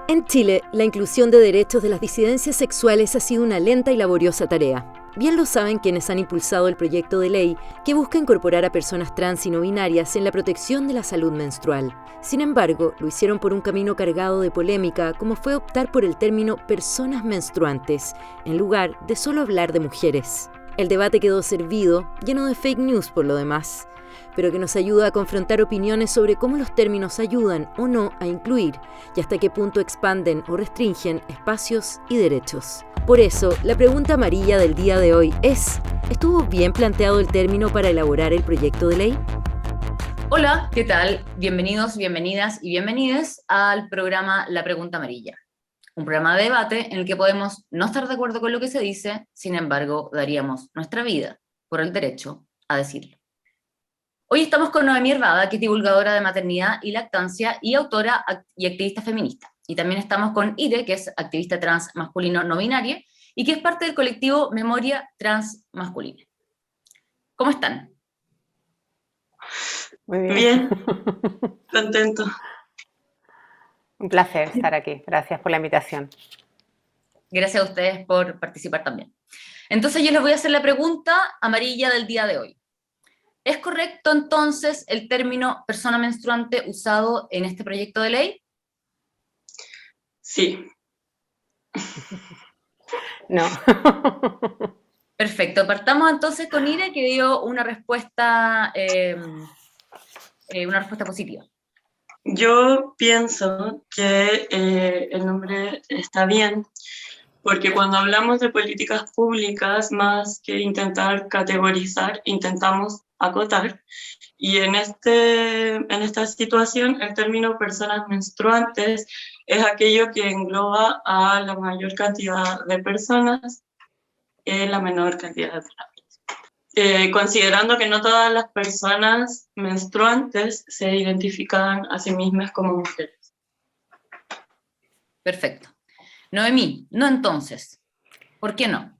En Chile, la inclusión de derechos de las disidencias sexuales ha sido una lenta y laboriosa tarea. Bien lo saben quienes han impulsado el proyecto de ley que busca incorporar a personas trans y no binarias en la protección de la salud menstrual. Sin embargo, lo hicieron por un camino cargado de polémica, como fue optar por el término personas menstruantes, en lugar de solo hablar de mujeres. El debate quedó servido, lleno de fake news por lo demás, pero que nos ayuda a confrontar opiniones sobre cómo los términos ayudan o no a incluir y hasta qué punto expanden o restringen espacios y derechos. Por eso, la pregunta amarilla del día de hoy es: ¿estuvo bien planteado el término para elaborar el proyecto de ley? Hola, ¿qué tal? Bienvenidos, bienvenidas y bienvenides al programa La Pregunta Amarilla. Un programa de debate en el que podemos no estar de acuerdo con lo que se dice, sin embargo, daríamos nuestra vida por el derecho a decirlo. Hoy estamos con Noemí Hervada, que es divulgadora de maternidad y lactancia y autora y activista feminista. Y también estamos con Ire, que es activista trans masculino no binaria y que es parte del colectivo Memoria Trans Masculina. ¿Cómo están? Muy Bien, contento. Un placer estar aquí. Gracias por la invitación. Gracias a ustedes por participar también. Entonces yo les voy a hacer la pregunta amarilla del día de hoy. ¿Es correcto entonces el término persona menstruante usado en este proyecto de ley? Sí. No. Perfecto. Partamos entonces con Ire, que dio una respuesta positiva. Yo pienso que el nombre está bien, porque cuando hablamos de políticas públicas, más que intentar categorizar, intentamos acotar. Y en esta situación, el término personas menstruantes es aquello que engloba a la mayor cantidad de personas en la menor cantidad de terapias. Considerando que no todas las personas menstruantes se identifican a sí mismas como mujeres. Perfecto. Noemí, no entonces. ¿Por qué no?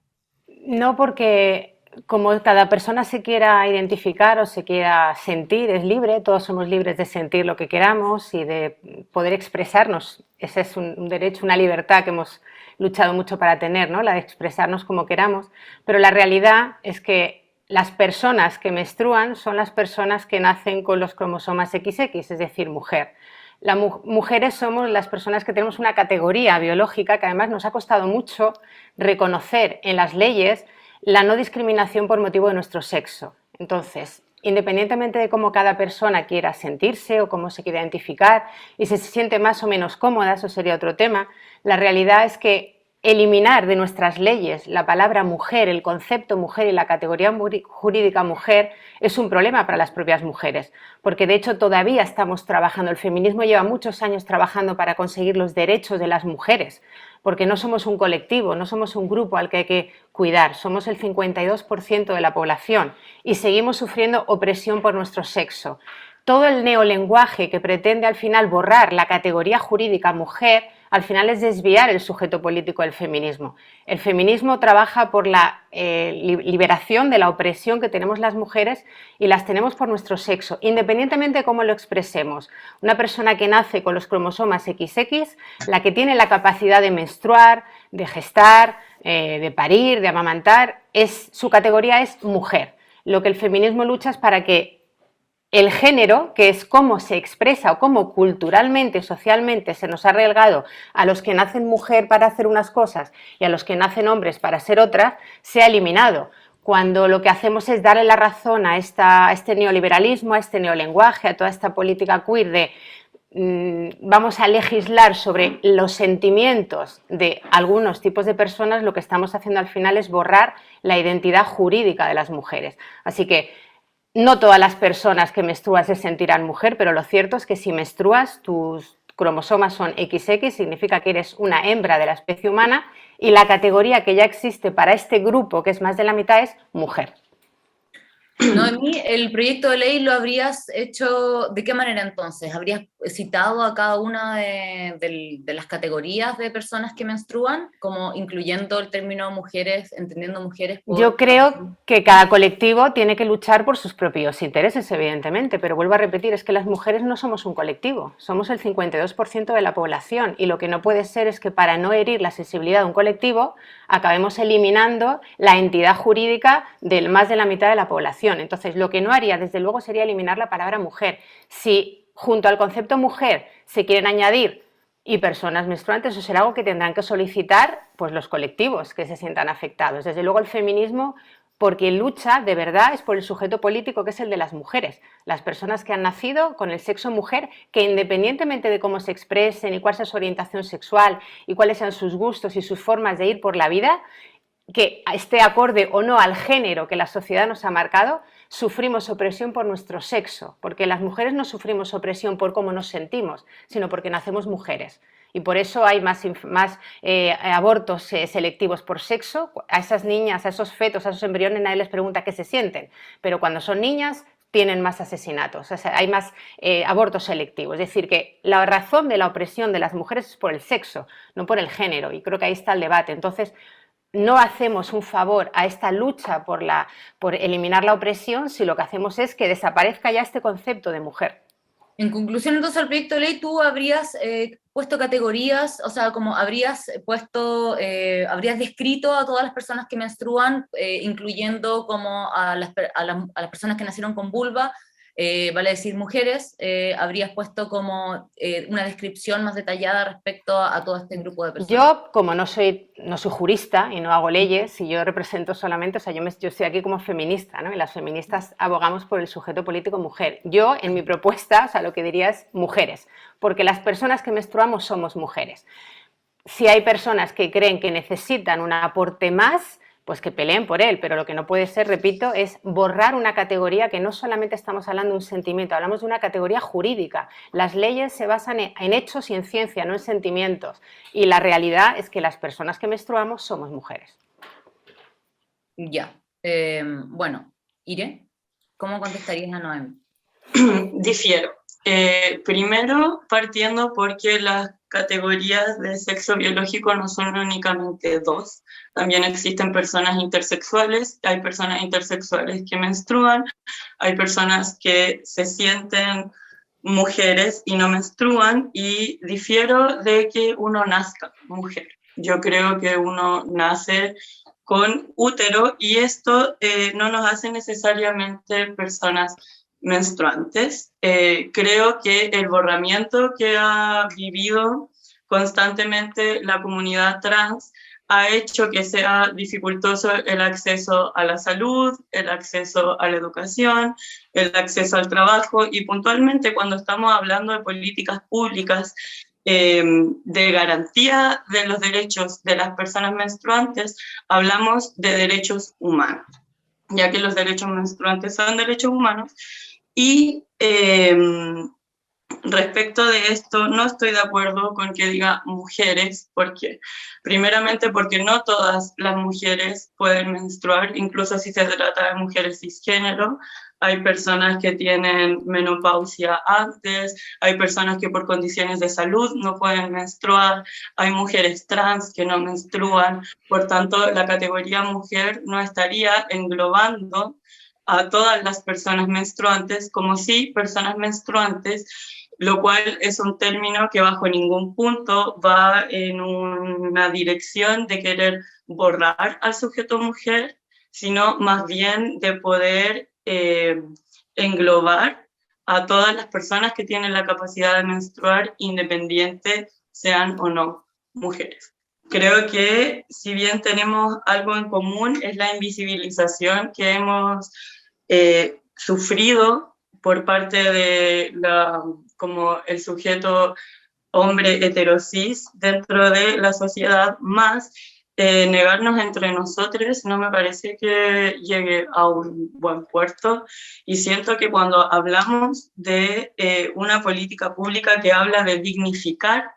No, porque como cada persona se quiera identificar o se quiera sentir, es libre, todos somos libres de sentir lo que queramos y de poder expresarnos. Ese es un derecho, una libertad que hemos luchado mucho para tener, ¿no? La de expresarnos como queramos, pero la realidad es que las personas que menstruan son las personas que nacen con los cromosomas XX, es decir, mujer. Las mujeres somos las personas que tenemos una categoría biológica que además nos ha costado mucho reconocer en las leyes la no discriminación por motivo de nuestro sexo. Entonces, independientemente de cómo cada persona quiera sentirse o cómo se quiera identificar y si se siente más o menos cómoda, eso sería otro tema, la realidad es que eliminar de nuestras leyes la palabra mujer, el concepto mujer y la categoría jurídica mujer es un problema para las propias mujeres, porque de hecho todavía estamos trabajando, el feminismo lleva muchos años trabajando para conseguir los derechos de las mujeres, porque no somos un colectivo, no somos un grupo al que hay que cuidar, somos el 52% de la población y seguimos sufriendo opresión por nuestro sexo. Todo el neolenguaje que pretende al final borrar la categoría jurídica mujer, al final es desviar el sujeto político del feminismo. El feminismo trabaja por la liberación de la opresión que tenemos las mujeres y las tenemos por nuestro sexo, independientemente de cómo lo expresemos. Una persona que nace con los cromosomas XX, la que tiene la capacidad de menstruar, de gestar, de parir, de amamantar, su categoría es mujer. Lo que el feminismo lucha es para que el género, que es cómo se expresa o cómo culturalmente, socialmente se nos ha relegado a los que nacen mujer para hacer unas cosas y a los que nacen hombres para ser otras, sea eliminado. Cuando lo que hacemos es darle la razón a este neoliberalismo, a este neolenguaje, a toda esta política queer de vamos a legislar sobre los sentimientos de algunos tipos de personas, lo que estamos haciendo al final es borrar la identidad jurídica de las mujeres. Así que no todas las personas que menstruan se sentirán mujer, pero lo cierto es que si menstruas, tus cromosomas son XX, significa que eres una hembra de la especie humana y la categoría que ya existe para este grupo, que es más de la mitad, es mujer. Noemí, el proyecto de ley lo habrías hecho, ¿de qué manera entonces? ¿Habrías citado a cada una de las categorías de personas que menstruan, como incluyendo el término mujeres, entendiendo mujeres por... Yo creo que cada colectivo tiene que luchar por sus propios intereses, evidentemente, pero vuelvo a repetir, es que las mujeres no somos un colectivo, somos el 52% de la población y lo que no puede ser es que para no herir la sensibilidad de un colectivo acabemos eliminando la entidad jurídica del más de la mitad de la población. Entonces, lo que no haría, desde luego, sería eliminar la palabra mujer. Si junto al concepto mujer se quieren añadir y personas menstruantes, eso será algo que tendrán que solicitar pues, los colectivos que se sientan afectados. Desde luego el feminismo, porque lucha de verdad, es por el sujeto político que es el de las mujeres, las personas que han nacido con el sexo mujer, que independientemente de cómo se expresen y cuál sea su orientación sexual y cuáles sean sus gustos y sus formas de ir por la vida, que esté acorde o no al género que la sociedad nos ha marcado, sufrimos opresión por nuestro sexo, porque las mujeres no sufrimos opresión por cómo nos sentimos, sino porque nacemos mujeres. Y por eso hay más abortos selectivos por sexo. A esas niñas, a esos fetos, a esos embriones nadie les pregunta qué se sienten, pero cuando son niñas tienen más asesinatos, o sea, hay más abortos selectivos. Es decir, que la razón de la opresión de las mujeres es por el sexo, no por el género, y creo que ahí está el debate. Entonces, no hacemos un favor a esta lucha por eliminar la opresión si lo que hacemos es que desaparezca ya este concepto de mujer. En conclusión, entonces, al proyecto de ley, tú habrías puesto categorías, o sea, como habrías descrito a todas las personas que menstruan, incluyendo como a las personas que nacieron con vulva, vale decir mujeres, habrías puesto como una descripción más detallada respecto a todo este grupo de personas. Yo, como no soy jurista y no hago leyes, y yo represento solamente, o sea, yo estoy aquí como feminista, ¿no? Y las feministas abogamos por el sujeto político mujer. Yo, en mi propuesta, o sea, lo que diría es mujeres, porque las personas que menstruamos somos mujeres. Si hay personas que creen que necesitan un aporte más, pues que peleen por él, pero lo que no puede ser, repito, es borrar una categoría que no solamente estamos hablando de un sentimiento, hablamos de una categoría jurídica. Las leyes se basan en hechos y en ciencia, no en sentimientos. Y la realidad es que las personas que menstruamos somos mujeres. Ya. Bueno, Ire, ¿cómo contestarías a Noemi? Difiero. Primero, partiendo porque las categorías de sexo biológico no son únicamente dos. También existen personas intersexuales, hay personas intersexuales que menstruan, hay personas que se sienten mujeres y no menstruan, y difiero de que uno nazca mujer. Yo creo que uno nace con útero y esto no nos hace necesariamente personas menstruantes. Creo que el borramiento que ha vivido constantemente la comunidad trans ha hecho que sea dificultoso el acceso a la salud, el acceso a la educación, el acceso al trabajo, y puntualmente cuando estamos hablando de políticas públicas de garantía de los derechos de las personas menstruantes, hablamos de derechos humanos, ya que los derechos menstruantes son derechos humanos. Y respecto de esto, no estoy de acuerdo con que diga mujeres, porque primeramente porque no todas las mujeres pueden menstruar, incluso si se trata de mujeres cisgénero. Hay personas que tienen menopausia antes, hay personas que por condiciones de salud no pueden menstruar, hay mujeres trans que no menstruan, por tanto la categoría mujer no estaría englobando a todas las personas menstruantes como si personas menstruantes, lo cual es un término que bajo ningún punto va en una dirección de querer borrar al sujeto mujer, sino más bien de poder englobar a todas las personas que tienen la capacidad de menstruar, independiente sean o no mujeres. Creo que si bien tenemos algo en común, es la invisibilización que hemos sufrido por parte de como el sujeto hombre heterosis dentro de la sociedad, más negarnos entre nosotros no me parece que llegue a un buen puerto, y siento que cuando hablamos de una política pública que habla de dignificar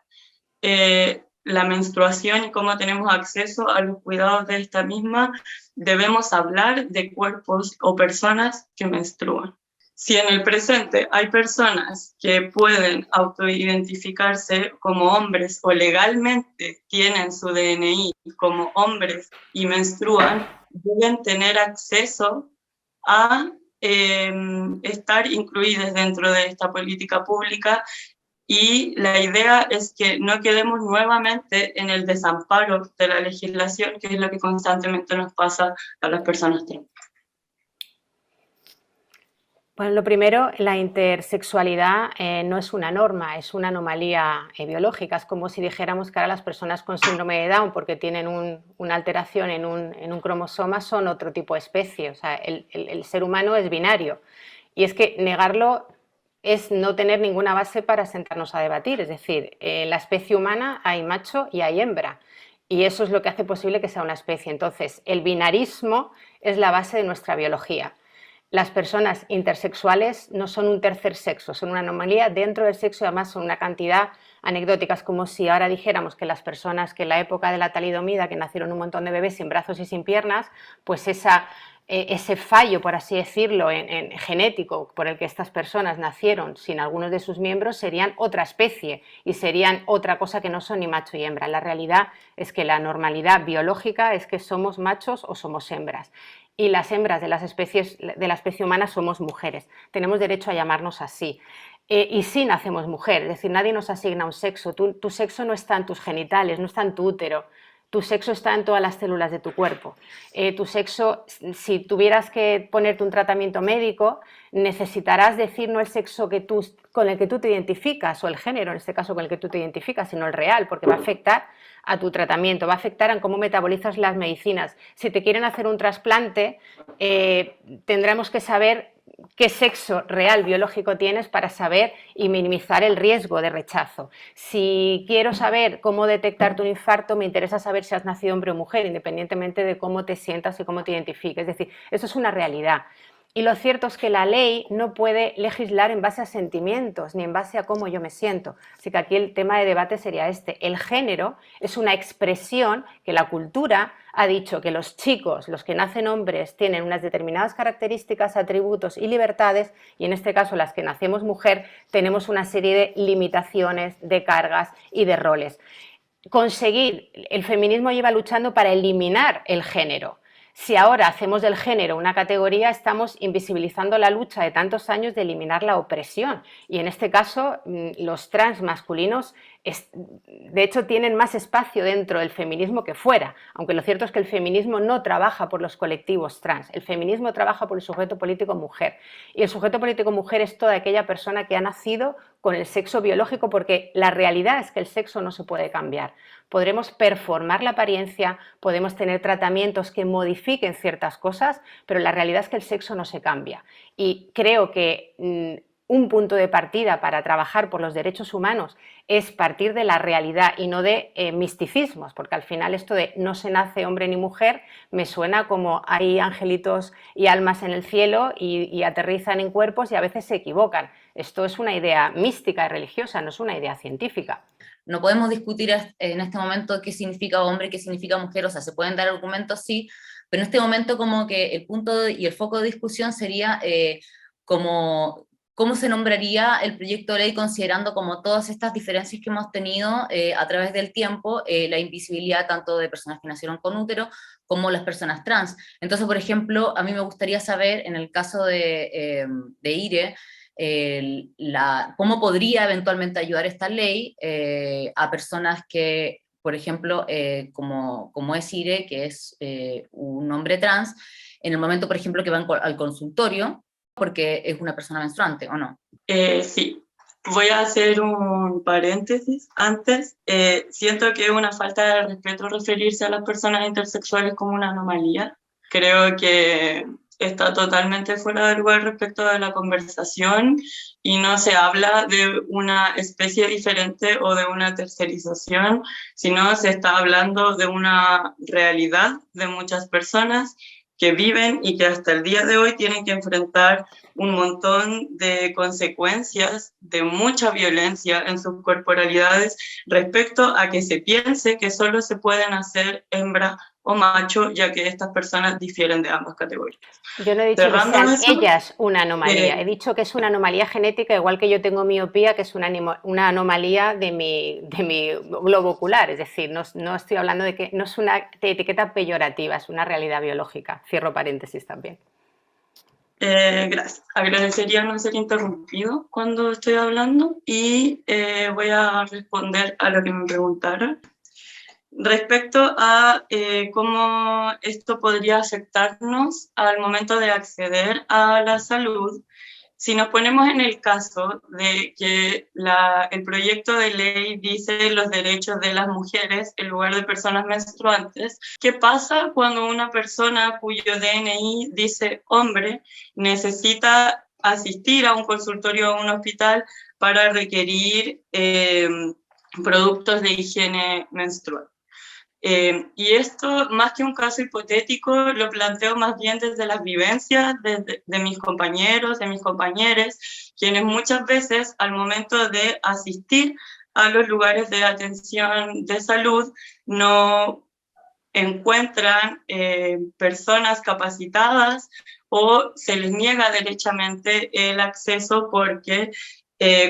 la menstruación y cómo tenemos acceso a los cuidados de esta misma, debemos hablar de cuerpos o personas que menstruan. Si en el presente hay personas que pueden autoidentificarse como hombres o legalmente tienen su DNI como hombres y menstruan, deben tener acceso a estar incluidos dentro de esta política pública, y la idea es que no quedemos nuevamente en el desamparo de la legislación, que es lo que constantemente nos pasa a las personas trans. Bueno, lo primero, la intersexualidad no es una norma, es una anomalía biológica. Es como si dijéramos que ahora las personas con síndrome de Down, porque tienen una alteración en un cromosoma, son otro tipo de especie. O sea, el ser humano es binario. Y es que negarlo es no tener ninguna base para sentarnos a debatir. Es decir, en la especie humana hay macho y hay hembra. Y eso es lo que hace posible que sea una especie. Entonces, el binarismo es la base de nuestra biología. Las personas intersexuales no son un tercer sexo, son una anomalía dentro del sexo y además son una cantidad anecdóticas, como si ahora dijéramos que las personas que en la época de la talidomida, que nacieron un montón de bebés sin brazos y sin piernas, pues ese fallo, por así decirlo, en genético por el que estas personas nacieron sin algunos de sus miembros serían otra especie y serían otra cosa que no son ni macho y hembra. La realidad es que la normalidad biológica es que somos machos o somos hembras. Y las hembras de la especie humana somos mujeres. Tenemos derecho a llamarnos así. Y sí nacemos mujer, es decir, nadie nos asigna un sexo. Tu sexo no está en tus genitales, no está en tu útero. Tu sexo está en todas las células de tu cuerpo. Tu sexo, si tuvieras que ponerte un tratamiento médico, necesitarás decir no el sexo con el que tú te identificas, o el género, en este caso, con el que tú te identificas, sino el real, porque va a afectar a tu tratamiento, va a afectar a cómo metabolizas las medicinas. Si te quieren hacer un trasplante, tendremos que saber qué sexo real biológico tienes para saber y minimizar el riesgo de rechazo. Si quiero saber cómo detectarte un infarto, me interesa saber si has nacido hombre o mujer, independientemente de cómo te sientas y cómo te identifiques. Es decir, eso es una realidad. Y lo cierto es que la ley no puede legislar en base a sentimientos ni en base a cómo yo me siento. Así que aquí el tema de debate sería este. El género es una expresión que la cultura ha dicho que los chicos, los que nacen hombres, tienen unas determinadas características, atributos y libertades, y en este caso las que nacemos mujer tenemos una serie de limitaciones, de cargas y de roles. El feminismo lleva luchando para eliminar el género. Si ahora hacemos del género una categoría, estamos invisibilizando la lucha de tantos años de eliminar la opresión. Y en este caso, los trans masculinos, de hecho, tienen más espacio dentro del feminismo que fuera, aunque lo cierto es que el feminismo no trabaja por los colectivos trans, el feminismo trabaja por el sujeto político mujer. Y el sujeto político mujer es toda aquella persona que ha nacido con el sexo biológico, porque la realidad es que el sexo no se puede cambiar. Podremos performar la apariencia, podemos tener tratamientos que modifiquen ciertas cosas, pero la realidad es que el sexo no se cambia. Y creo que un punto de partida para trabajar por los derechos humanos es partir de la realidad y no de misticismos, porque al final esto de no se nace hombre ni mujer me suena como hay angelitos y almas en el cielo y aterrizan en cuerpos y a veces se equivocan. Esto es una idea mística y religiosa, no es una idea científica. No podemos discutir en este momento qué significa hombre, qué significa mujer, o sea, se pueden dar argumentos, sí, pero en este momento como que el punto y el foco de discusión sería como cómo se nombraría el proyecto de ley considerando como todas estas diferencias que hemos tenido a través del tiempo, la invisibilidad tanto de personas que nacieron con útero como las personas trans. Entonces, por ejemplo, a mí me gustaría saber, en el caso de IRE, cómo podría eventualmente ayudar esta ley a personas que, por ejemplo, como es IRE, que es un hombre trans, en el momento, por ejemplo, que van al consultorio, porque es una persona menstruante, ¿o no? Sí, voy a hacer un paréntesis antes. Siento que es una falta de respeto referirse a las personas intersexuales como una anomalía. Creo que está totalmente fuera de lugar respecto de la conversación y no se habla de una especie diferente o de una tercerización, sino se está hablando de una realidad de muchas personas que viven y que hasta el día de hoy tienen que enfrentar un montón de consecuencias de mucha violencia en sus corporalidades respecto a que se piense que solo se pueden hacer hembra o macho, ya que estas personas difieren de ambas categorías. Yo no he dicho Cerrando que sean eso, ellas una anomalía, he dicho que es una anomalía genética, igual que yo tengo miopía, que es una anomalía de mi globo ocular, es decir, no estoy hablando de que no es una etiqueta peyorativa, es una realidad biológica. Cierro paréntesis también. Gracias. Agradecería no ser interrumpido cuando estoy hablando y voy a responder a lo que me preguntaron. Respecto a cómo esto podría afectarnos al momento de acceder a la salud, si nos ponemos en el caso de que el proyecto de ley dice los derechos de las mujeres en lugar de personas menstruantes, ¿qué pasa cuando una persona cuyo DNI dice hombre necesita asistir a un consultorio o a un hospital para requerir productos de higiene menstrual? Y esto, más que un caso hipotético, lo planteo más bien desde las vivencias de mis compañeros, de mis compañeros, quienes muchas veces al momento de asistir a los lugares de atención de salud no encuentran personas capacitadas o se les niega derechamente el acceso porque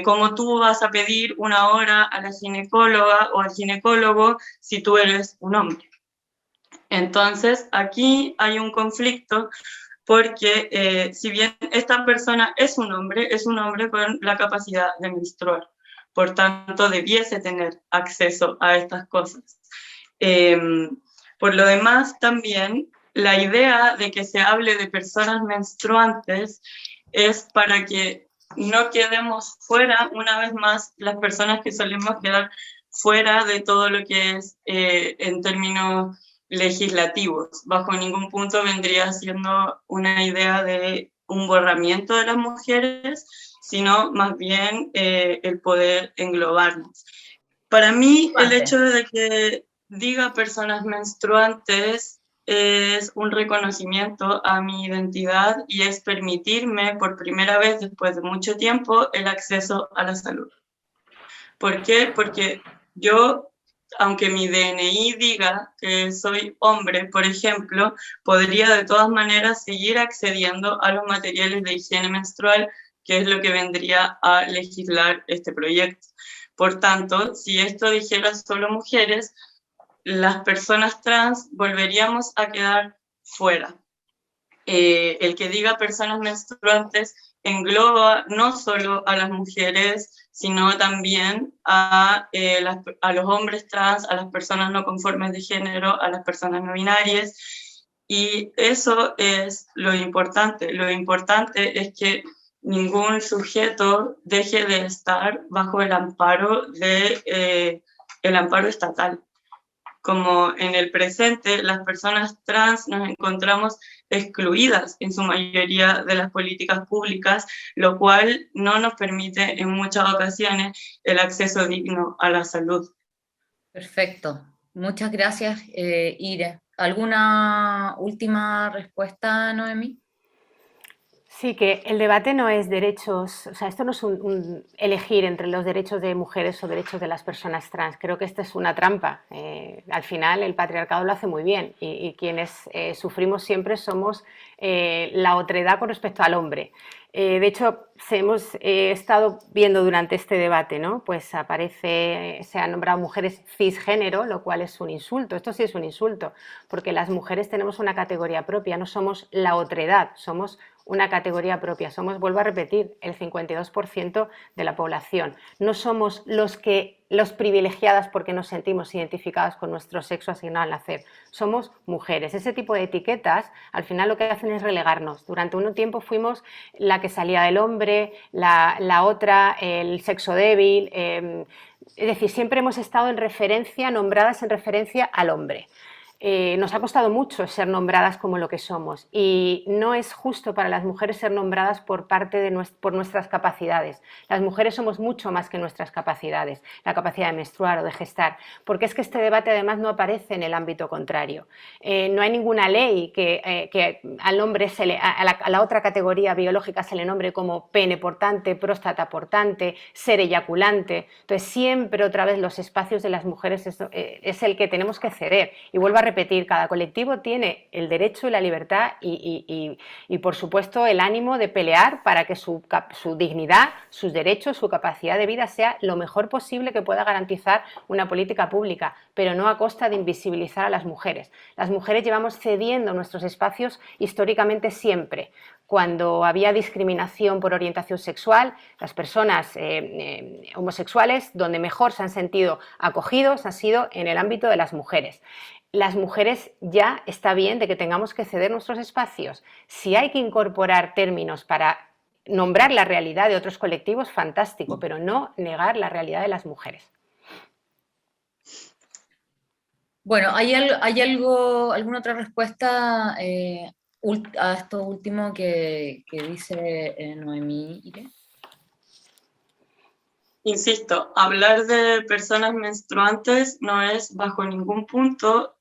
¿cómo tú vas a pedir una hora a la ginecóloga o al ginecólogo si tú eres un hombre? Entonces, aquí hay un conflicto porque si bien esta persona es un hombre con la capacidad de menstruar. Por tanto, debiese tener acceso a estas cosas. Por lo demás, también la idea de que se hable de personas menstruantes es para que no quedemos fuera, una vez más, las personas que solemos quedar fuera de todo lo que es en términos legislativos. Bajo ningún punto vendría siendo una idea de un borramiento de las mujeres, sino más bien el poder englobarnos. Para mí, el hecho de que diga personas menstruantes es un reconocimiento a mi identidad y es permitirme por primera vez después de mucho tiempo el acceso a la salud. ¿Por qué? Porque yo, aunque mi DNI diga que soy hombre, por ejemplo, podría de todas maneras seguir accediendo a los materiales de higiene menstrual, que es lo que vendría a legislar este proyecto. Por tanto, si esto dijera solo mujeres, las personas trans volveríamos a quedar fuera. El que diga personas menstruantes engloba no solo a las mujeres, sino también a los hombres trans, a las personas no conformes de género, a las personas no binarias. Y eso es lo importante. Lo importante es que ningún sujeto deje de estar bajo el amparo el amparo estatal. Como en el presente las personas trans nos encontramos excluidas en su mayoría de las políticas públicas, lo cual no nos permite en muchas ocasiones el acceso digno a la salud. Perfecto. Muchas gracias, Ire. ¿Alguna última respuesta, Noemí? Sí, que el debate no es derechos, o sea, esto no es un elegir entre los derechos de mujeres o derechos de las personas trans. Creo que esta es una trampa. Al final el patriarcado lo hace muy bien y quienes sufrimos siempre somos la otredad con respecto al hombre. De hecho, hemos estado viendo durante este debate, ¿no? Pues se han nombrado mujeres cisgénero, lo cual es un insulto. Esto sí es un insulto, porque las mujeres tenemos una categoría propia, no somos la otredad, somos una categoría propia. Somos, vuelvo a repetir, el 52% de la población. No somos los privilegiadas porque nos sentimos identificadas con nuestro sexo asignado al nacer. Somos mujeres. Ese tipo de etiquetas al final lo que hacen es relegarnos. Durante un tiempo fuimos la que salía del hombre, la otra, el sexo débil. Es decir, siempre hemos estado nombradas en referencia al hombre. nos ha costado mucho ser nombradas como lo que somos, y no es justo para las mujeres ser nombradas por nuestras capacidades. Las mujeres somos mucho más que nuestras capacidades, la capacidad de menstruar o de gestar, porque es que este debate además no aparece en el ámbito contrario. No hay ninguna ley que al hombre a la otra categoría biológica se le nombre como pene portante, próstata portante, ser eyaculante. Entonces siempre otra vez los espacios de las mujeres es el que tenemos que ceder. Y vuelvo a repetir, cada colectivo tiene el derecho y la libertad y por supuesto el ánimo de pelear para que su dignidad, sus derechos, su capacidad de vida sea lo mejor posible que pueda garantizar una política pública, pero no a costa de invisibilizar a las mujeres. Las mujeres llevamos cediendo nuestros espacios históricamente siempre. Cuando había discriminación por orientación sexual, las personas homosexuales, donde mejor se han sentido acogidos, ha sido en el ámbito de las mujeres. Las mujeres ya está bien de que tengamos que ceder nuestros espacios. Si hay que incorporar términos para nombrar la realidad de otros colectivos, fantástico, pero no negar la realidad de las mujeres. Bueno, ¿hay alguna otra respuesta a esto último que dice Noemí Ire? Insisto, hablar de personas menstruantes no es bajo ningún punto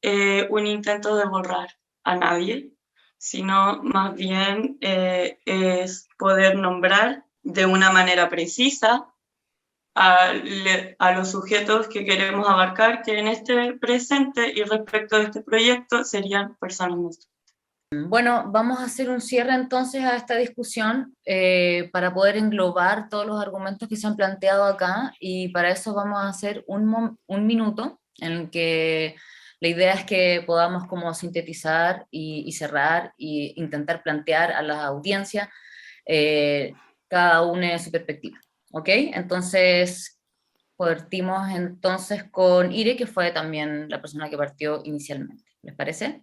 un intento de borrar a nadie, sino más bien es poder nombrar de una manera precisa a los sujetos que queremos abarcar, que en este presente y respecto de este proyecto serían personas menstruantes. Bueno, vamos a hacer un cierre entonces a esta discusión para poder englobar todos los argumentos que se han planteado acá, y para eso vamos a hacer un minuto en el que la idea es que podamos como sintetizar y cerrar e intentar plantear a la audiencia cada uno su perspectiva, ¿ok? Entonces, partimos entonces con Ire, que fue también la persona que partió inicialmente. ¿Les parece?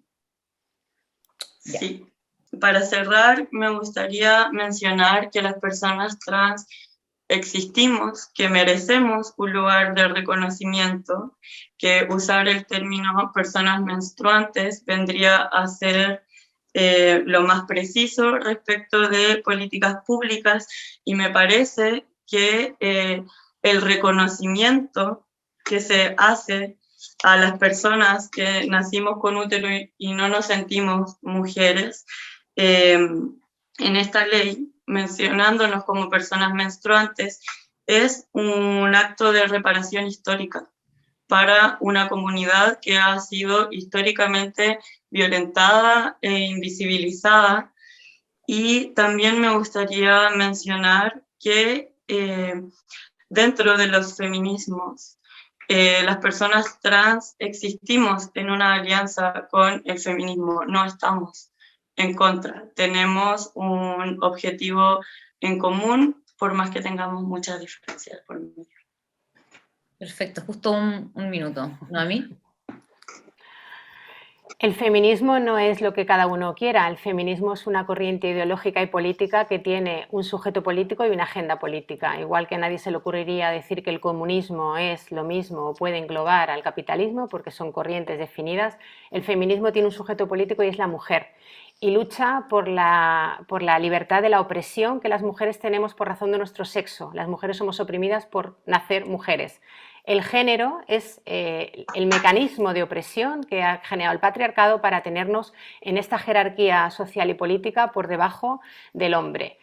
Sí, para cerrar me gustaría mencionar que las personas trans existimos, que merecemos un lugar de reconocimiento, que usar el término personas menstruantes vendría a ser lo más preciso respecto de políticas públicas, y me parece que el reconocimiento que se hace a las personas que nacimos con útero y no nos sentimos mujeres, en esta ley, mencionándonos como personas menstruantes, es un acto de reparación histórica para una comunidad que ha sido históricamente violentada e invisibilizada. Y también me gustaría mencionar que dentro de los feminismos, las personas trans existimos en una alianza con el feminismo, no estamos en contra, tenemos un objetivo en común, por más que tengamos muchas diferencias por medio. Perfecto, justo un minuto. ¿Noemí? El feminismo no es lo que cada uno quiera. El feminismo es una corriente ideológica y política que tiene un sujeto político y una agenda política. Igual que a nadie se le ocurriría decir que el comunismo es lo mismo o puede englobar al capitalismo, porque son corrientes definidas, el feminismo tiene un sujeto político y es la mujer. Y lucha por la libertad de la opresión que las mujeres tenemos por razón de nuestro sexo. Las mujeres somos oprimidas por nacer mujeres. El género es el mecanismo de opresión que ha generado el patriarcado para tenernos en esta jerarquía social y política por debajo del hombre.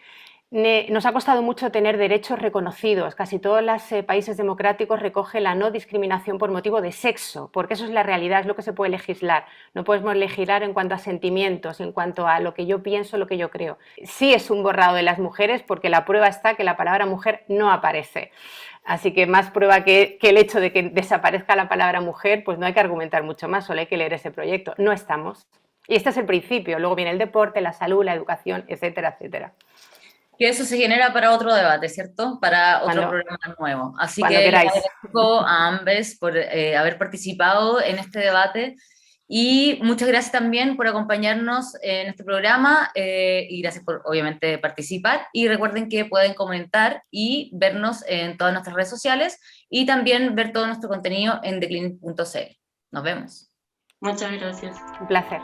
Nos ha costado mucho tener derechos reconocidos. Casi todos los países democráticos recogen la no discriminación por motivo de sexo, porque eso es la realidad, es lo que se puede legislar. No podemos legislar en cuanto a sentimientos, en cuanto a lo que yo pienso, lo que yo creo. Sí es un borrado de las mujeres, porque la prueba está que la palabra mujer no aparece. Así que más prueba que el hecho de que desaparezca la palabra mujer, pues no hay que argumentar mucho más, solo hay que leer ese proyecto. No estamos. Y este es el principio, luego viene el deporte, la salud, la educación, etcétera, etcétera. Que eso se genera para otro debate, ¿cierto? Para otro programa nuevo. Así que les agradezco a ambas por haber participado en este debate, y muchas gracias también por acompañarnos en este programa, y gracias por, obviamente, participar. Y recuerden que pueden comentar y vernos en todas nuestras redes sociales, y también ver todo nuestro contenido en theclinic.cl. Nos vemos. Muchas gracias. Un placer.